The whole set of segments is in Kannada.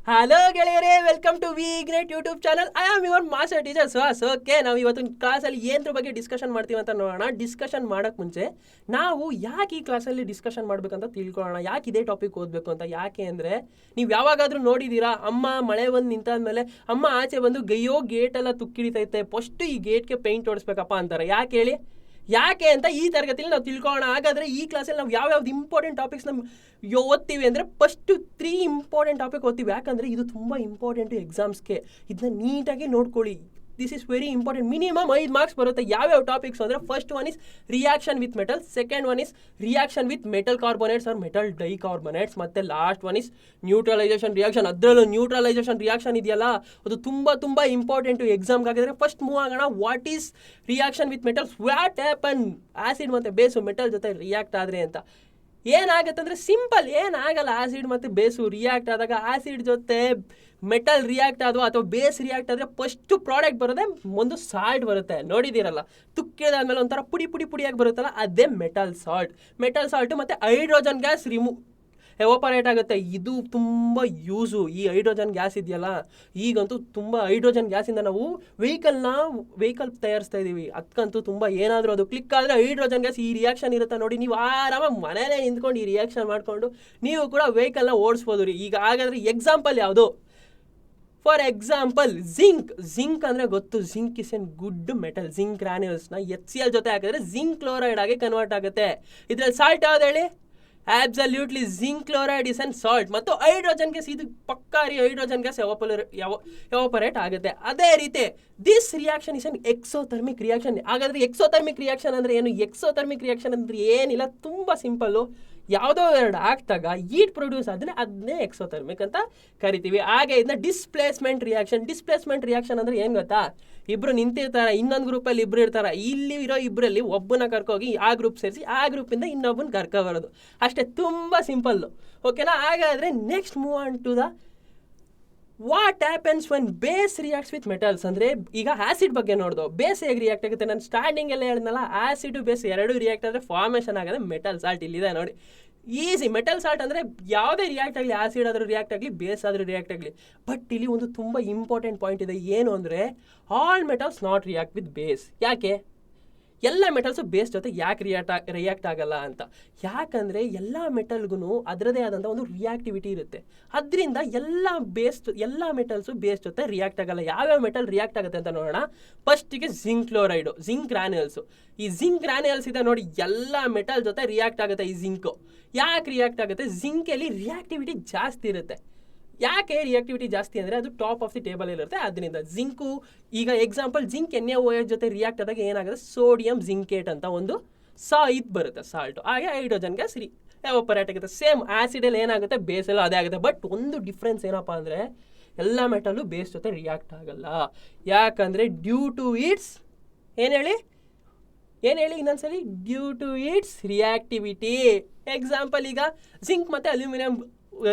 ಹಲೋ ಗೆಳೆಯರೇ, welcome to V great YouTube channel. I am your master teacher Suhas. Okay, ನಾವು ಇವತ್ತು ಕ್ಲಾಸಲ್ಲಿ ಏನರ ಬಗ್ಗೆ ಡಿಸ್ಕಷನ್ ಮಾಡ್ತೀವಿ ಅಂತ ನೋಡೋಣ. ಡಿಸ್ಕಷನ್ ಮಾಡೋಕ್ಕೆ ಮುಂಚೆ ನಾವು ಯಾಕೆ ಈ ಕ್ಲಾಸಲ್ಲಿ ಡಿಸ್ಕಷನ್ ಮಾಡಬೇಕಂತ ತಿಳ್ಕೊಳ್ಳೋಣ. ಯಾಕೆ ಇದೇ ಟಾಪಿಕ್ ಓದಬೇಕು ಅಂತ. ಯಾಕೆ ಅಂದರೆ, ನೀವು ಯಾವಾಗಾದರೂ ನೋಡಿದ್ದೀರಾ, ಅಮ್ಮ ಮಳೆ ಬಂದು ನಿಂತಾದ್ಮೇಲೆ ಅಮ್ಮ ಆಚೆ ಬಂದು ಗೈಯೋ ಗೇಟೆಲ್ಲ ತುಕ್ಕಿಡಿತೈತೆ, ಫಸ್ಟು ಈ ಗೇಟ್ಗೆ ಪೇಂಟ್ ಹೊಡಿಸ್ಬೇಕಪ್ಪ ಅಂತಾರೆ. ಯಾಕೆ ಹೇಳಿ? ಯಾಕೆ ಅಂತ ಈ ತರಗತಿಯಲ್ಲಿ ನಾವು ತಿಳ್ಕೊಳ್ಳೋಣ. ಹಾಗಾದರೆ ಈ ಕ್ಲಾಸಲ್ಲಿ ನಾವು ಯಾವ್ಯಾವ್ದು ಇಂಪಾರ್ಟೆಂಟ್ ಟಾಪಿಕ್ಸ್ನ ಓದ್ತೀವಿ ಅಂದರೆ ಫಸ್ಟು 3 ಇಂಪಾರ್ಟೆಂಟ್ ಟಾಪಿಕ್ ಓದ್ತೀವಿ. ಯಾಕಂದರೆ ಇದು ತುಂಬ ಇಂಪಾರ್ಟೆಂಟು ಎಕ್ಸಾಮ್ಸ್ಗೆ. ಇದನ್ನ ನೀಟಾಗಿ ನೋಡ್ಕೊಳ್ಳಿ. This is very important. Minimum 5 marks ಬರುತ್ತೆ. ಯಾವ್ಯಾವ ಟಾಪಿಕ್ಸ್ ಅಂದರೆ, first one is reaction with metal, second one is reaction with metal carbonates or metal dicarbonates, ಮತ್ತು last one is neutralisation reaction. ಅದರಲ್ಲೂ ನ್ಯೂಟ್ರಲೈಸೇಷನ್ ರಿಯಾಕ್ಷನ್ ಇದೆಯಲ್ಲ, ಅದು ತುಂಬ ಇಂಪಾರ್ಟೆಂಟು ಎಕ್ಸಾಮ್ಗೆ. ಆಗಿದ್ರೆ ಫಸ್ಟ್ ಮೂವ್ ಆಗೋಣ. What is reaction with metals? What happen acid ಮತ್ತು ಬೇಸು ಮೆಟಲ್ ಜೊತೆ ರಿಯಾಕ್ಟ್ ಆದರೆ ಅಂತ. ಏನಾಗುತ್ತೆ ಅಂದರೆ ಸಿಂಪಲ್, ಏನಾಗಲ್ಲ. ಆ್ಯಸಿಡ್ ಮತ್ತು ಬೇಸು ರಿಯಾಕ್ಟ್ ಆದಾಗ, ಆ್ಯಸಿಡ್ ಜೊತೆ ಮೆಟಲ್ ರಿಯಾಕ್ಟ್ ಆದವು ಅಥವಾ ಬೇಸ್ ರಿಯಾಕ್ಟ್ ಆದರೆ ಫಸ್ಟು ಪ್ರಾಡಕ್ಟ್ ಬರೋದೆ ಒಂದು ಸಾಲ್ಟ್ ಬರುತ್ತೆ. ನೋಡಿದ್ದೀರಲ್ಲ, ತುಕ್ಕಿದಾದ್ಮೇಲೆ ಒಂಥರ ಪುಡಿಯಾಗಿ ಬರುತ್ತಲ್ಲ, ಅದೇ ಮೆಟಲ್ ಸಾಲ್ಟ್. ಮೆಟಲ್ ಸಾಲ್ಟು ಮತ್ತು ಹೈಡ್ರೋಜನ್ ಗ್ಯಾಸ್ ಎವಾಪರೇಟ್ ಆಗುತ್ತೆ. ಇದು ತುಂಬ ಯೂಸು. ಈ ಹೈಡ್ರೋಜನ್ ಗ್ಯಾಸ್ ಇದೆಯಲ್ಲ, ಈಗಂತೂ ತುಂಬ ಹೈಡ್ರೋಜನ್ ಗ್ಯಾಸಿಂದ ನಾವು ವೆಹಿಕಲ್ ತಯಾರಿಸ್ತಾ ಇದ್ದೀವಿ. ಅದಕ್ಕಂತೂ ತುಂಬ ಏನಾದರೂ ಅದು ಕ್ಲಿಕ್ ಆದರೆ ಹೈಡ್ರೋಜನ್ ಗ್ಯಾಸ್ ಈ ರಿಯಾಕ್ಷನ್ ಇರುತ್ತೆ ನೋಡಿ. ನೀವು ಆರಾಮಾಗಿ ಮನೇಲೇ ನಿಂತ್ಕೊಂಡು ಈ ರಿಯಾಕ್ಷನ್ ಮಾಡಿಕೊಂಡು ನೀವು ಕೂಡ ವೆಹಿಕಲ್ನ ಓಡಿಸ್ಬೋದು ರೀ. ಈಗ ಹಾಗಾದರೆ ಎಕ್ಸಾಂಪಲ್ ಯಾವುದು? ಫಾರ್ ಎಕ್ಸಾಂಪಲ್ ಜಿಂಕ್ ಅಂದರೆ ಗೊತ್ತು. Zinc is an good metal. Zinc ಗ್ರಾನ್ಯೂಲ್ಸ್ನ HCl ಜೊತೆ ಹಾಕಿದ್ರೆ ಜಿಂಕ್ ಕ್ಲೋರೈಡ್ ಆಗಿ ಕನ್ವರ್ಟ್ ಆಗುತ್ತೆ. ಇದರಲ್ಲಿ ಸಾಲ್ಟ್ ಯಾವ್ದು ಹೇಳಿ? Absolutely zinc chloride is an salt. ಮತ್ತು ಹೈಡ್ರೋಜನ್ ಗ್ಯಾಸ್, ಇದು ಪಕ್ಕಾರಿ ಹೈಡ್ರೋಜನ್ ಗ್ಯಾಸ್ ಎವಾಪರೇಟ್ ಆಗುತ್ತೆ. ಅದೇ ರೀತಿ this reaction is an exothermic reaction. ಹಾಗಾದರೆ ಎಕ್ಸೋಥರ್ಮಿಕ್ ರಿಯಾಕ್ಷನ್ ಅಂದರೆ ಏನು? ಎಕ್ಸೋಥರ್ಮಿಕ್ ರಿಯಾಕ್ಷನ್ ಅಂದರೆ ಏನಿಲ್ಲ, ತುಂಬ ಸಿಂಪಲ್ಲು. ಯಾವುದೋ ಎರಡು ಹಾಕ್ದಾಗ ಹೀಟ್ ಪ್ರೊಡ್ಯೂಸ್ ಆದರೆ ಅದನ್ನೇ ಎಕ್ಸೋಥರ್ಮಿಕ್ ಅಂತ ಕರಿತೀವಿ. ಹಾಗೆ ಇದನ್ನ ಡಿಸ್ಪ್ಲೇಸ್ಮೆಂಟ್ ರಿಯಾಕ್ಷನ್ ಅಂದರೆ ಏನು ಗೊತ್ತಾ? ಇಬ್ಬರು ನಿಂತಿರ್ತಾರೆ, ಇನ್ನೊಂದು ಗ್ರೂಪಲ್ಲಿ ಇಬ್ಬರು ಇರ್ತಾರೆ. ಇಲ್ಲಿ ಇರೋ ಇಬ್ಬರಲ್ಲಿ ಒಬ್ಬನ ಕರ್ಕೋಗಿ ಆ ಗ್ರೂಪ್ ಸೇರಿಸಿ ಆ ಗ್ರೂಪಿಂದ ಇನ್ನೊಬ್ಬನ ಕರ್ಕೊಬರೋದು. ಅಷ್ಟೇ, ತುಂಬ ಸಿಂಪಲ್ಲು. ಓಕೆನಾ? ಹಾಗಾದರೆ next move on to the what happens when base reacts with metals. ಅಂದರೆ ಈಗ ಆ್ಯಸಿಡ್ ಬಗ್ಗೆ ನೋಡ್ದು, ಬೇಸ್ ಹೇಗೆ ರಿಯಾಕ್ಟ್ ಆಗುತ್ತೆ? ನಾನು ಸ್ಟಾರ್ಟಿಂಗೆಲ್ಲ ಹೇಳಿದ್ನಲ್ಲ, ಆ್ಯಸಿಡು ಬೇಸ್ ಎರಡೂ ರಿಯಾಕ್ಟ್ ಆದರೆ ಫಾರ್ಮೇಷನ್ ಆಗೋದು ಮೆಟಲ್ ಸಾಲ್ಟ್. ಇಲ್ಲಿದೆ ನೋಡಿ, ಈಸಿ. ಮೆಟಲ್ ಸಾಲ್ಟ್ ಅಂದರೆ ಯಾವುದೇ ರಿಯಾಕ್ಟ್ ಆಗಲಿ, ಆ್ಯಸಿಡ್ ಆದರೂ ರಿಯಾಕ್ಟ್ ಆಗಲಿ, ಬೇಸ್ ಆದರೂ ರಿಯಾಕ್ಟ್ ಆಗಲಿ. ಬಟ್ ಇಲ್ಲಿ ಒಂದು ತುಂಬ ಇಂಪಾರ್ಟೆಂಟ್ ಪಾಯಿಂಟ್ ಇದೆ. ಏನು ಅಂದರೆ, all metals not react with base. ಯಾಕೆ? ಎಲ್ಲ ಮೆಟಲ್ಸು ಬೇಸ್ ಜೊತೆ ಯಾಕೆ ರಿಯಾಕ್ಟ್ ಆಗಲ್ಲ ಅಂತ. ಯಾಕಂದರೆ ಎಲ್ಲ ಮೆಟಲ್ಗೂ ಅದರದೇ ಆದಂಥ ಒಂದು ರಿಯಾಕ್ಟಿವಿಟಿ ಇರುತ್ತೆ. ಅದರಿಂದ ಎಲ್ಲ ಮೆಟಲ್ಸು ಬೇಸ್ ಜೊತೆ ರಿಯಾಕ್ಟ್ ಆಗಲ್ಲ. ಯಾವ್ಯಾವ ಮೆಟಲ್ ರಿಯಾಕ್ಟ್ ಆಗುತ್ತೆ ಅಂತ ನೋಡೋಣ. ಫಸ್ಟಿಗೆ ಜಿಂಕ್ ಕ್ಲೋರೈಡು, ಜಿಂಕ್ ಗ್ರಾನ್ಯೂಲ್ಸು. ಈ ಜಿಂಕ್ ಗ್ರಾನ್ಯೂಲ್ಸ್ ಇದೆ ನೋಡಿ, ಎಲ್ಲ ಮೆಟಲ್ ಜೊತೆ ರಿಯಾಕ್ಟ್ ಆಗುತ್ತೆ. ಈ ಜಿಂಕು ಯಾಕೆ ರಿಯಾಕ್ಟ್ ಆಗುತ್ತೆ? ಜಿಂಕಲ್ಲಿ ರಿಯಾಕ್ಟಿವಿಟಿ ಜಾಸ್ತಿ ಇರುತ್ತೆ. ಯಾಕೆ ರಿಯಾಕ್ಟಿವಿಟಿ ಜಾಸ್ತಿ ಅಂದರೆ, ಅದು ಟಾಪ್ ಆಫ್ ದಿ ಟೇಬಲ್ ಇರುತ್ತೆ. ಅದರಿಂದ ಜಿಂಕು, ಈಗ ಎಕ್ಸಾಂಪಲ್ ಜಿಂಕ್ NaOH ಜೊತೆ ರಿಯಾಕ್ಟ್ ಆದಾಗ ಏನಾಗುತ್ತೆ? ಸೋಡಿಯಂ ಜಿಂಕೇಟ್ ಅಂತ ಒಂದು ಇದು ಬರುತ್ತೆ, ಸಾಲ್ಟು. ಹಾಗೆ ಹೈಡ್ರೋಜನ್ ಗ್ಯಾಸ್ ಎವಾಪರೇಟ್ ಆಗುತ್ತೆ. ಸೇಮ್ ಆ್ಯಸಿಡಲ್ಲಿ ಏನಾಗುತ್ತೆ? ಬೇಸಲ್ಲೂ ಅದೇ ಆಗುತ್ತೆ. ಬಟ್ ಒಂದು ಡಿಫ್ರೆನ್ಸ್ ಏನಪ್ಪ ಅಂದರೆ, ಎಲ್ಲ ಮೆಟಲ್ಲು ಬೇಸ್ ಜೊತೆ ರಿಯಾಕ್ಟ್ ಆಗಲ್ಲ. ಯಾಕಂದರೆ ಡ್ಯೂ ಟು ಇಟ್ಸ್ ಏನು ಹೇಳಿ ಇನ್ನೊಂದ್ಸಲಿ, due to its reactivity. Example, ಈಗ ಜಿಂಕ್ ಮತ್ತು ಅಲ್ಯೂಮಿನಿಯಂ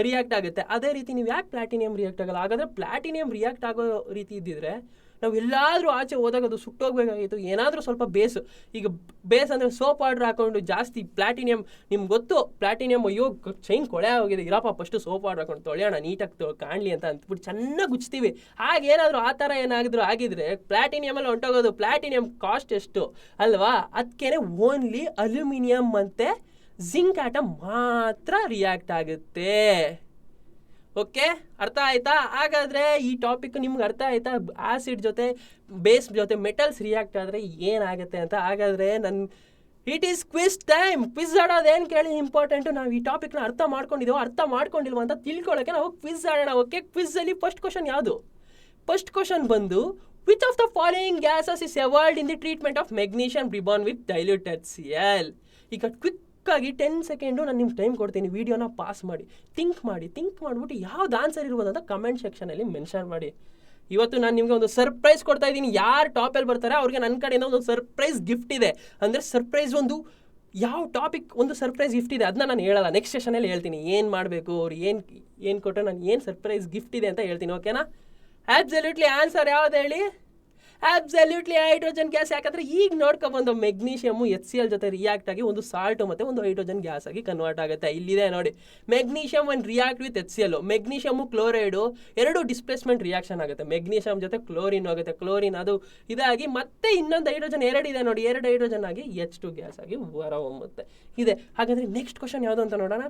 ರಿಯಾಕ್ಟ್ ಆಗುತ್ತೆ. ಅದೇ ರೀತಿ ನೀವು ಯಾಕೆ ಪ್ಲಾಟಿನಿಯಂ ರಿಯಾಕ್ಟ್ ಆಗಲ್ಲ? ಹಾಗಾದರೆ ಪ್ಲಾಟಿನಿಯಂ ರಿಯಾಕ್ಟ್ ಆಗೋ ರೀತಿ ಇದ್ದಿದ್ರೆ ನಾವು ಎಲ್ಲಾದರೂ ಆಚೆ ಹೋದಾಗ ಅದು ಸುಟ್ಟೋಗ್ಬೇಕಾಗಿತ್ತು. ಏನಾದರೂ ಸ್ವಲ್ಪ ಬೇಸು, ಈಗ ಬೇಸ್ ಅಂದರೆ ಸೋಪ್ ವಾಟರ್ ಹಾಕೊಂಡು ಜಾಸ್ತಿ ಪ್ಲಾಟಿನಿಯಂ, ನಿಮ್ಗೆ ಗೊತ್ತು ಪ್ಲಾಟಿನಿಯಂ ಅಯ್ಯೋ ಚೈನ್ ಕೊಳೆ ಹೋಗಿದೆ, ಇರಪ್ಪ ಫಸ್ಟು ಸೋಪ್ ವಾಟರ್ ಹಾಕೊಂಡು ತೊಳೆಯೋಣ ನೀಟಾಗಿ ಕಾಣಲಿ ಅಂತ ಅಂದ್ಬಿಟ್ಟು ಚೆನ್ನಾಗಿ ಉಜ್ತೀವಿ. ಹಾಗೇನಾದರೂ ಆ ಥರ ಏನಾದರೂ ಆಗಿದ್ರೆ ಪ್ಲಾಟಿನಿಯಮಲ್ಲಿ ಹೊಂಟೋಗೋದು. ಪ್ಲಾಟಿನಿಯಂ ಕಾಸ್ಟ್ ಎಷ್ಟು ಅಲ್ವಾ? ಅದಕ್ಕೇ ಓನ್ಲಿ ಅಲ್ಯೂಮಿನಿಯಂ ಮತ್ತು ಜಿಂಕ್ ಆಟಮ್ ಮಾತ್ರ ರಿಯಾಕ್ಟ್ ಆಗುತ್ತೆ. ಓಕೆ, ಅರ್ಥ ಆಯ್ತಾ? ಹಾಗಾದರೆ ಈ ಟಾಪಿಕ್ ನಿಮ್ಗೆ ಅರ್ಥ ಆಯ್ತಾ? ಆ್ಯಸಿಡ್ ಜೊತೆ ಬೇಸ್ ಜೊತೆ ಮೆಟಲ್ಸ್ ರಿಯಾಕ್ಟ್ ಆದರೆ ಏನಾಗುತ್ತೆ ಅಂತ. ಹಾಗಾದರೆ it is quiz time. Quiz ಆಡೋದೇನು ಕೇಳಿ ಇಂಪಾರ್ಟೆಂಟು. ನಾವು ಈ ಟಾಪಿಕ್ನ ಅರ್ಥ ಮಾಡ್ಕೊಂಡಿಲ್ವ ಅಂತ ತಿಳ್ಕೊಳ್ಳೋಕ್ಕೆ ನಾವು ಕ್ವಿಸ್ ಆಡೋಣ. ಓಕೆ, ಕ್ವಿzzಲ್ಲಿ ಫಸ್ಟ್ ಕ್ವಶನ್ ಯಾವುದು? ಫಸ್ಟ್ ಕ್ವಶನ್ ಬಂದು, which of the following gases is avoid in the treatment of magnesium ribbon with dilute HCl. ಈಗ ಕ್ವಿಕ್ಕಾಗಿ 10 ಸೆಕೆಂಡು ನಾನು ನಿಮ್ಗೆ ಟೈಮ್ ಕೊಡ್ತೀನಿ. ವೀಡಿಯೋನ ಪಾಸ್ ಮಾಡಿ ಥಿಂಕ್ ಮಾಡಿಬಿಟ್ಟು ಯಾವ್ದು ಆನ್ಸರ್ ಇರ್ಬೋದು ಅಂತ ಕಮೆಂಟ್ ಸೆಕ್ಷನಲ್ಲಿ ಮೆನ್ಷನ್ ಮಾಡಿ. ಇವತ್ತು ನಾನು ನಿಮಗೆ ಒಂದು ಸರ್ಪ್ರೈಸ್ ಕೊಡ್ತಾ ಇದ್ದೀನಿ. ಯಾರು ಟಾಪಲ್ಲಿ ಬರ್ತಾರೆ ಅವ್ರಿಗೆ ನನ್ನ ಕಡೆಯಿಂದ ಒಂದು ಸರ್ಪ್ರೈಸ್ ಗಿಫ್ಟ್ ಇದೆ. ಅಂದರೆ ಸರ್ಪ್ರೈಸ್ ಒಂದು ಯಾವ ಟಾಪಿಕ್ ಒಂದು ಸರ್ಪ್ರೈಸ್ ಗಿಫ್ಟ್ ಇದೆ ಅದನ್ನ ನಾನು ಹೇಳಲ್ಲ, ನೆಕ್ಸ್ಟ್ ಸೆಷನಲ್ಲಿ ಹೇಳ್ತೀನಿ. ಏನು ಮಾಡಬೇಕು, ಅವ್ರು ಏನು ಕೊಟ್ಟರೆ ನಾನು ಏನು ಸರ್ಪ್ರೈಸ್ ಗಿಫ್ಟ್ ಇದೆ ಅಂತ ಹೇಳ್ತೀನಿ. ಓಕೆನಾ? ಆಬ್ಸಲ್ಯೂಟ್ಲಿ ಆನ್ಸರ್ ಯಾವ್ದು ಹೇಳಿ? Absolutely hydrogen gas. ಯಾಕಂದರೆ ಈಗ ನೋಡ್ಕೊಬಂದು ಮೆಗ್ನೀಷಿಯಮು HCl ಜೊತೆ ರಿಯಾಕ್ಟ್ ಆಗಿ ಒಂದು ಸಾಲ್ಟು ಮತ್ತು ಒಂದು ಹೈಡ್ರೋಜನ್ ಗ್ಯಾಸ್ ಆಗಿ ಕನ್ವರ್ಟ್ ಆಗುತ್ತೆ. ಇಲ್ಲಿದೆ ನೋಡಿ, ಮೆಗ್ನೀಷಿಯಮ್ ಒಂದು react with HCl, magnesium chloride ಎರಡು ಡಿಸ್ಪ್ಲೇಸ್ಮೆಂಟ್ ರಿಯಾಕ್ಷನ್ ಆಗುತ್ತೆ. ಮೆಗ್ನೀಷಿಯಮ್ ಜೊತೆ ಕ್ಲೋರಿನ್ ಆಗುತ್ತೆ, ಕ್ಲೋರಿನ್ ಅದು ಇದಾಗಿ ಮತ್ತೆ ಇನ್ನೊಂದು ಹೈಡ್ರೋಜನ್ ಎರಡಿದೆ ನೋಡಿ, ಎರಡು ಹೈಡ್ರೋಜನ್ ಆಗಿ H2 ಗ್ಯಾಸ್ ಆಗಿ ಹೊರಹೊಮ್ಮುತ್ತೆ ಇದೆ. ಹಾಗಾದರೆ ನೆಕ್ಸ್ಟ್ ಕ್ವಶನ್ ಯಾವುದು ಅಂತ ನೋಡೋಣ.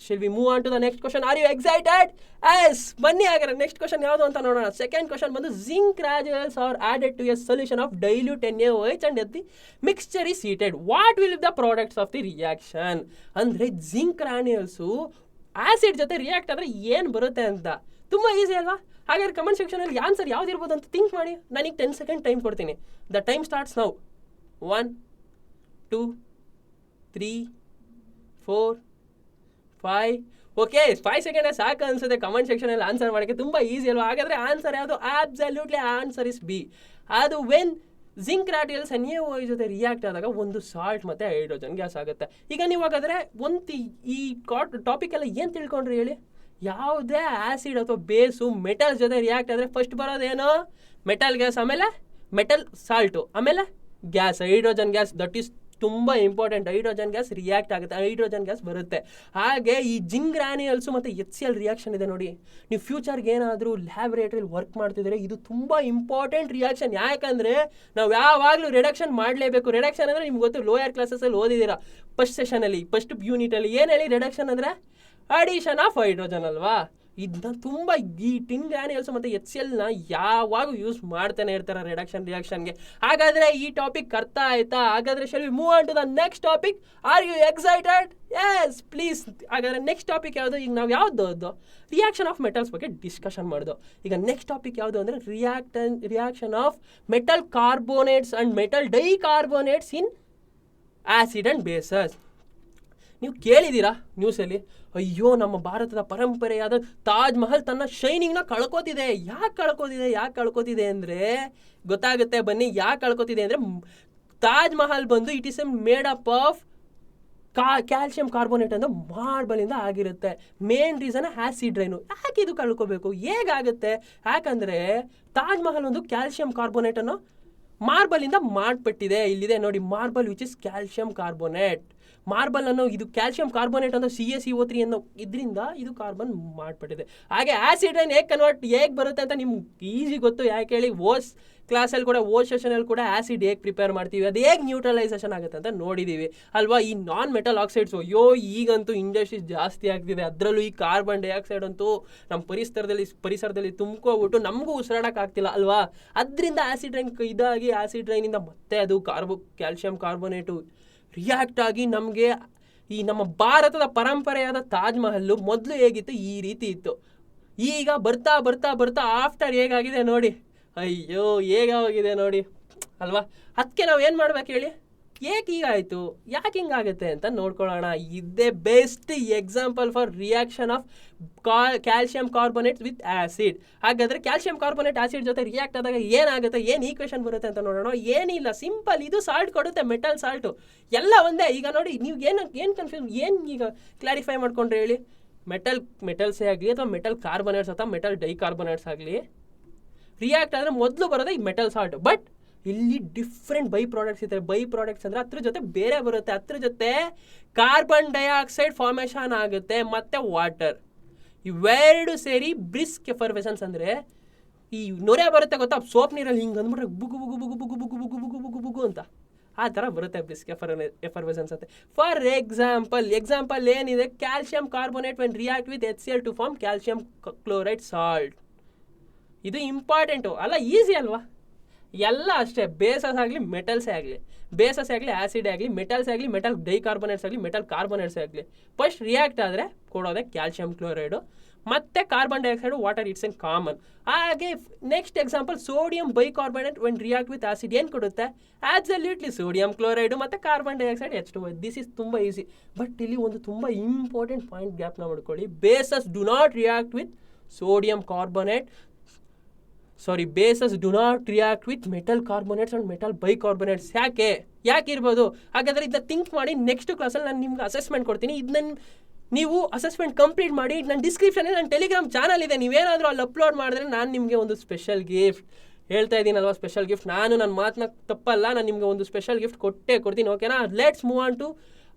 Shall we move on to the next question? Are you excited? Yes. ಬನ್ನಿ ಹಾಗಾದ್ರೆ ನೆಕ್ಸ್ಟ್ ಕ್ವಶನ್ ಯಾವುದು ಅಂತ ನೋಡೋಣ. ಸೆಕೆಂಡ್ ಕ್ವಶನ್ ಬಂದು zinc granules are added to a solution of dilute NaOH and the mixture is heated. What will the products of the reaction? ಅಂದರೆ ಜಿಂಕ್ ಗ್ರಾನ್ಯುಲ್ಸು ಆಸಿಡ್ ಜೊತೆ ರಿಯಾಕ್ಟ್ ಆದರೆ ಏನು ಬರುತ್ತೆ ಅಂತ ತುಂಬ ಈಸಿ ಅಲ್ವಾ? ಹಾಗಾದ್ರೆ ಕಮೆಂಟ್ ಸೆಕ್ಷನಲ್ಲಿ ಆನ್ಸರ್ ಯಾವ್ದಿರ್ಬೋದು ಅಂತ ಥಿಂಕ್ ಮಾಡಿ. ನನಗೆ 10 ಸೆಕೆಂಡ್ ಟೈಮ್ ಕೊಡ್ತೀನಿ. The time starts now. 1 2 3 4 5. Okay, 5 second ಸಾಕು ಅನ್ಸುತ್ತೆ ಕಮೆಂಟ್ ಸೆಕ್ಷನಲ್ಲಿ ಆನ್ಸರ್ ಮಾಡೋಕ್ಕೆ. ತುಂಬ ಈಸಿ ಅಲ್ವಾ? ಹಾಗಾದರೆ ಆನ್ಸರ್ ಯಾವುದು? Absolutely answer is B. ಅದು ವೆನ್ ಜಿಂಕ್ ಗ್ರಾನ್ಯುಲ್ಸ್ NaOH ಜೊತೆ ರಿಯಾಕ್ಟ್ ಆದಾಗ ಒಂದು ಸಾಲ್ಟ್ ಮತ್ತು ಹೈಡ್ರೋಜನ್ ಗ್ಯಾಸ್ ಆಗುತ್ತೆ. ಈಗ ನೀವು ಹಾಗಾದರೆ ಈ ಟಾಪಿಕೆಲ್ಲ ಏನು ತಿಳ್ಕೊಂಡ್ರಿ ಹೇಳಿ? ಯಾವುದೇ ಆ್ಯಸಿಡ್ ಅಥವಾ ಬೇಸು ಮೆಟಲ್ಸ್ ಜೊತೆ ರಿಯಾಕ್ಟ್ ಆದರೆ ಫಸ್ಟ್ ಬರೋದೇನು? ಮೆಟಲ್ ಗ್ಯಾಸ್, ಆಮೇಲೆ ಮೆಟಲ್ ಸಾಲ್ಟು, ಆಮೇಲೆ gas, hydrogen gas. That is ತುಂಬ ಇಂಪಾರ್ಟೆಂಟ್. ಹೈಡ್ರೋಜನ್ ಗ್ಯಾಸ್ ರಿಯಾಕ್ಟ್ ಆಗುತ್ತೆ, ಹೈಡ್ರೋಜನ್ ಗ್ಯಾಸ್ ಬರುತ್ತೆ. ಹಾಗೆ ಈ ಜಿಂಕ್ ಗ್ರಾನ್ಯುಲ್ಸು ಮತ್ತು HCl ರಿಯಾಕ್ಷನ್ ಇದೆ ನೋಡಿ, ನೀವು ಫ್ಯೂಚರ್ಗೆ ಏನಾದರೂ ಲ್ಯಾಬ್ರೇಟ್ರಿಲಿ ವರ್ಕ್ ಮಾಡ್ತಿದ್ರೆ ಇದು ತುಂಬ ಇಂಪಾರ್ಟೆಂಟ್ ರಿಯಾಕ್ಷನ್. ಯಾಕಂದರೆ ನಾವು ಯಾವಾಗಲೂ ರಿಡಕ್ಷನ್ ಮಾಡಲೇಬೇಕು. ರಿಡಕ್ಷನ್ ಅಂದರೆ ನಿಮ್ಗೆ ಗೊತ್ತು, ಲೋಯರ್ ಕ್ಲಾಸಸಲ್ಲಿ ಓದಿದ್ದೀರಾ ಫಸ್ಟ್ ಸೆಷನಲ್ಲಿ, ಫಸ್ಟ್ ಯೂನಿಟಲ್ಲಿ. ಏನು ಹೇಳಿ ರಿಡಕ್ಷನ್ ಅಂದರೆ? ಅಡಿಷನ್ ಆಫ್ ಹೈಡ್ರೋಜನ್ ಅಲ್ವಾ? ಇದನ್ನ ತುಂಬ ಈ ಟಿನ್ ಗ್ರಾನ್ಯುಲ್ಸ್ ಮತ್ತು HClನ ಯಾವಾಗ ಯೂಸ್ ಮಾಡ್ತಾನೆ ಇರ್ತಾರೆ ರಿಡಕ್ಷನ್ ರಿಯಾಕ್ಷನ್ಗೆ. ಹಾಗಾದರೆ ಈ ಟಾಪಿಕ್ ಅರ್ಥ ಆಯ್ತಾ? ಹಾಗಾದರೆ shall we move on to the next topic. Are you excited? Yes please. ಹಾಗಾದರೆ ನೆಕ್ಸ್ಟ್ ಟಾಪಿಕ್ ಯಾವುದು? ಈಗ ನಾವು ಯಾವ್ದು ರಿಯಾಕ್ಷನ್ ಆಫ್ ಮೆಟಲ್ಸ್ ಬಗ್ಗೆ ಡಿಸ್ಕಷನ್ ಮಾಡೋದು. ಈಗ ನೆಕ್ಸ್ಟ್ ಟಾಪಿಕ್ ಯಾವುದು ಅಂದರೆ reaction of metal carbonates and metal dicarbonates in acid and bases. ನೀವು ಕೇಳಿದ್ದೀರಾ ನ್ಯೂಸಲ್ಲಿ, ಅಯ್ಯೋ ನಮ್ಮ ಭಾರತದ ಪರಂಪರೆಯಾದ ತಾಜ್ ಮಹಲ್ ತನ್ನ ಶೈನಿಂಗ್ನ ಕಳ್ಕೊತಿದೆ. ಯಾಕೆ ಕಳ್ಕೊತಿದೆ ಅಂದರೆ ಗೊತ್ತಾಗುತ್ತೆ ಬನ್ನಿ. ಯಾಕೆ ಕಳ್ಕೊತಿದೆ ಅಂದರೆ ತಾಜ್ ಮಹಲ್ ಬಂದು it is made up of calcium carbonate ಅಂತ ಮಾರ್ಬಲಿಂದ ಆಗಿರುತ್ತೆ. Main reason acid rain. ಯಾಕೆ ಇದು ಕಳ್ಕೋಬೇಕು? ಹೇಗಾಗುತ್ತೆ? ಯಾಕಂದರೆ ತಾಜ್ ಮಹಲ್ ಒಂದು ಕ್ಯಾಲ್ಸಿಯಂ ಕಾರ್ಬೋನೇಟನ್ನು ಮಾರ್ಬಲಿಂದ ಮಾಡಿಬಿಟ್ಟಿದೆ. ಇಲ್ಲಿದೆ ನೋಡಿ, marble which is calcium carbonate. Marble ಅನ್ನೋ ಇದು ಕ್ಯಾಲ್ಸಿಯಂ ಕಾರ್ಬೋನೇಟ್ ಅನ್ನೋ CaCO3 ಅನ್ನೋ ಇದರಿಂದ ಇದು ಕಾರ್ಬನ್ ಮಾಡಿಬಿಟ್ಟಿದೆ. ಹಾಗೆ ಆ್ಯಸಿಡ್ ರೈನ್ ಹೇಗೆ ಬರುತ್ತೆ ಅಂತ ನಿಮ್ಗೆ ಈಸಿ ಗೊತ್ತು. ಯಾಕೆ ಹೇಳಿ? ಕ್ಲಾಸಲ್ಲಿ ಕೂಡ ಸೆಷನಲ್ಲಿ ಕೂಡ ಆ್ಯಸಿಡ್ ಹೇಗೆ ಪ್ರಿಪೇರ್ ಮಾಡ್ತೀವಿ, ಅದು ಹೇಗೆ ನ್ಯೂಟ್ರಲೈಸೇಷನ್ ಆಗುತ್ತೆ ಅಂತ ನೋಡಿದ್ದೀವಿ ಅಲ್ವಾ? ಈ ನಾನ್ ಮೆಟಲ್ ಆಕ್ಸೈಡ್ಸು ಅಯ್ಯೋ ಈಗಂತೂ ಇಂಡಸ್ಟ್ರೀಸ್ ಜಾಸ್ತಿ ಆಗ್ತಿದೆ. ಅದರಲ್ಲೂ ಈ ಕಾರ್ಬನ್ ಡೈಆಕ್ಸೈಡ್ ಅಂತೂ ನಮ್ಮ ಪರಿಸರದಲ್ಲಿ ತುಂಬ್ಕೊಬಿಟ್ಟು ನಮಗೂ ಉಸಿರಾಡೋಕ್ಕಾಗ್ತಿಲ್ಲ ಅಲ್ವಾ? ಅದರಿಂದ ಆ್ಯಸಿಡ್ ರೈನ್ ಇದಾಗಿ ಆ್ಯಸಿಡ್ ರೈನಿಂದ ಮತ್ತೆ ಅದು ಕ್ಯಾಲ್ಸಿಯಂ ಕಾರ್ಬೋನೇಟು ರಿಯಾಕ್ಟ್ ಆಗಿ ನಮಗೆ ಈ ನಮ್ಮ ಭಾರತದ ಪರಂಪರೆಯಾದ ತಾಜ್ ಮಹಲ್ಲು ಮೊದಲು ಹೇಗಿತ್ತು ಈ ರೀತಿ ಇತ್ತು. ಈಗ ಬರ್ತಾ ಆಫ್ಟರ್ ಹೇಗಾಗಿದೆ ನೋಡಿ, ಅಯ್ಯೋ ಹೇಗಾಗಿದೆ ನೋಡಿ ಅಲ್ವಾ? ಅದಕ್ಕೆ ನಾವು ಏನು ಮಾಡ್ಬೇಕು ಹೇಳಿ? ಏಕೆ ಹೀಗಾಯಿತು, ಯಾಕೆ ಹಿಂಗಾಗುತ್ತೆ ಅಂತ ನೋಡ್ಕೊಳ್ಳೋಣ. ಇದೇ best example for reaction of calcium carbonates with acid. ಹಾಗಾದರೆ ಕ್ಯಾಲ್ಸಿಯಂ ಕಾರ್ಬೋನೇಟ್ ಆ್ಯಸಿಡ್ ಜೊತೆ ರಿಯಾಕ್ಟ್ ಆದಾಗ ಏನಾಗುತ್ತೆ, ಏನು ಈಕ್ವೇಷನ್ ಬರುತ್ತೆ ಅಂತ ನೋಡೋಣ. ಏನಿಲ್ಲ, ಸಿಂಪಲ್. ಇದು ಸಾಲ್ಟ್ ಕೊಡುತ್ತೆ, ಮೆಟಲ್ ಸಾಲ್ಟು, ಎಲ್ಲ ಒಂದೇ. ಈಗ ನೋಡಿ, ನೀವು ಏನು ಕನ್ಫ್ಯೂಸ್, ಏನು ಈಗ ಕ್ಲಾರಿಫೈ ಮಾಡ್ಕೊಂಡ್ರೆ ಹೇಳಿ? ಮೆಟಲ್ಸೇ ಆಗಲಿ ಅಥವಾ ಮೆಟಲ್ ಕಾರ್ಬೋನೇಟ್ಸ್ ಅಥವಾ ಮೆಟಲ್ ಡೈಕಾರ್ಬೋನೇಟ್ಸ್ ಆಗಲಿ ರಿಯಾಕ್ಟ್ ಆದರೆ ಮೊದಲು ಬರೋದೇ ಈ ಮೆಟಲ್ ಸಾಲ್ಟ್. ಬಟ್ ಇಲ್ಲಿ ಡಿಫ್ರೆಂಟ್ ಬೈ ಪ್ರಾಡಕ್ಟ್ಸ್ ಇದ್ದಾರೆ. ಬೈ ಪ್ರಾಡಕ್ಟ್ಸ್ ಅಂದರೆ ಅದ್ರ ಜೊತೆ ಬೇರೆ ಬರುತ್ತೆ. ಅದ್ರ ಜೊತೆ ಕಾರ್ಬನ್ ಡೈಆಕ್ಸೈಡ್ ಫಾರ್ಮೇಷನ್ ಆಗುತ್ತೆ ಮತ್ತು ವಾಟರ್, ಇವೆರಡು ಸೇರಿ ಬ್ರಿಸ್ಕ್ ಎಫರ್ವೆಸನ್ಸ್. ಅಂದರೆ ಈ ನೊರೆ ಬರುತ್ತೆ ಗೊತ್ತಾ, ಸೋಪ್ ನೀರಲ್ಲಿ ಹಿಂಗೆ ಅಂದ್ಬಿಟ್ರೆ ಬುಗು ಬುಗು ಬುಗು ಬುಗು ಬುಗು ಬುಗು ಬುಗು ಬುಗು ಬುಗು ಅಂತ ಆ ಥರ ಬರುತ್ತೆ ಬ್ರಿಸ್ಕ್ ಎಫರ್ವೆಸನ್ಸ್ ಅಂತ. ಫಾರ್ ಎಕ್ಸಾಂಪಲ್ ಏನಿದೆ, calcium carbonate when react with HCl to form calcium chloride salt. ಇದು ಇಂಪಾರ್ಟೆಂಟು ಅಲ್ಲ, ಈಸಿ ಅಲ್ವಾ? ಎಲ್ಲ ಅಷ್ಟೇ, ಬೇಸಸ್ ಆಗಲಿ ಮೆಟಲ್ಸೇ ಆಗಲಿ, ಆ್ಯಸಿಡ್ ಆಗಲಿ, ಮೆಟಲ್ಸ್ ಆಗಲಿ, ಮೆಟಲ್ ಡೈಕಾರ್ಬೋನೇಟ್ಸ್ ಆಗಲಿ, ಮೆಟಲ್ ಕಾರ್ಬೋನೇಟ್ಸ್ ಆಗಲಿ, ಫಸ್ಟ್ ರಿಯಾಕ್ಟ್ ಆದರೆ ಕೊಡೋದೆ ಕ್ಯಾಲ್ಸಿಯಂ ಕ್ಲೋರೈಡು ಮತ್ತು carbon dioxide, water. It's an common. ಹಾಗೆ next example, sodium bicarbonate when react with acid ಏನು ಕೊಡುತ್ತೆ? ಆಬ್ಸಲ್ಯೂಟ್ಲಿ ಸೋಡಿಯಂ ಕ್ಲೋರೈಡು ಮತ್ತು carbon dioxide H2O. This is ತುಂಬ ಈಸಿ. ಬಟ್ ಇಲ್ಲಿ ಒಂದು ತುಂಬ ಇಂಪಾರ್ಟೆಂಟ್ ಪಾಯಿಂಟ್ ಗ್ಯಾಪ್ನ ಮಾಡ್ಕೊಳ್ಳಿ. Bases do not react with sodium carbonate, bases do not react with metal carbonates and metal bicarbonates. ಯಾಕೆ ಇರ್ಬೋದು? ಹಾಗಾದರೆ ಇದನ್ನ ಥಿಂಕ್ ಮಾಡಿ. ನೆಕ್ಸ್ಟ್ ಕ್ಲಾಸಲ್ಲಿ ನಾನು ನಿಮ್ಗೆ ಅಸೆಸ್ಮೆಂಟ್ ಕೊಡ್ತೀನಿ. ಇದನ್ನ ನೀವು ಅಸೆಸ್ಮೆಂಟ್ ಕಂಪ್ಲೀಟ್ ಮಾಡಿ. ನನ್ನ ಡಿಸ್ಕ್ರಿಪ್ಷನಲ್ಲಿ ನನ್ನ ಟೆಲಿಗ್ರಾಮ್ ಚಾನಲ್ ಇದೆ, ನೀವೇನಾದರೂ ಅಲ್ಲಿ ಅಪ್ಲೋಡ್ ಮಾಡಿದ್ರೆ ನಾನು ನಿಮಗೆ ಒಂದು ಸ್ಪೆಷಲ್ ಗಿಫ್ಟ್ ಹೇಳ್ತಾ ಇದ್ದೀನಲ್ವಾ ಸ್ಪೆಷಲ್ ಗಿಫ್ಟ್. ನಾನು ನನ್ನ ಮಾತನ್ನ ತಪ್ಪಲ್ಲ, ನಾನು ನಿಮಗೆ ಒಂದು ಸ್ಪೆಷಲ್ ಗಿಫ್ಟ್ ಕೊಡ್ತೀನಿ. ಓಕೆನಾ? Let's move on to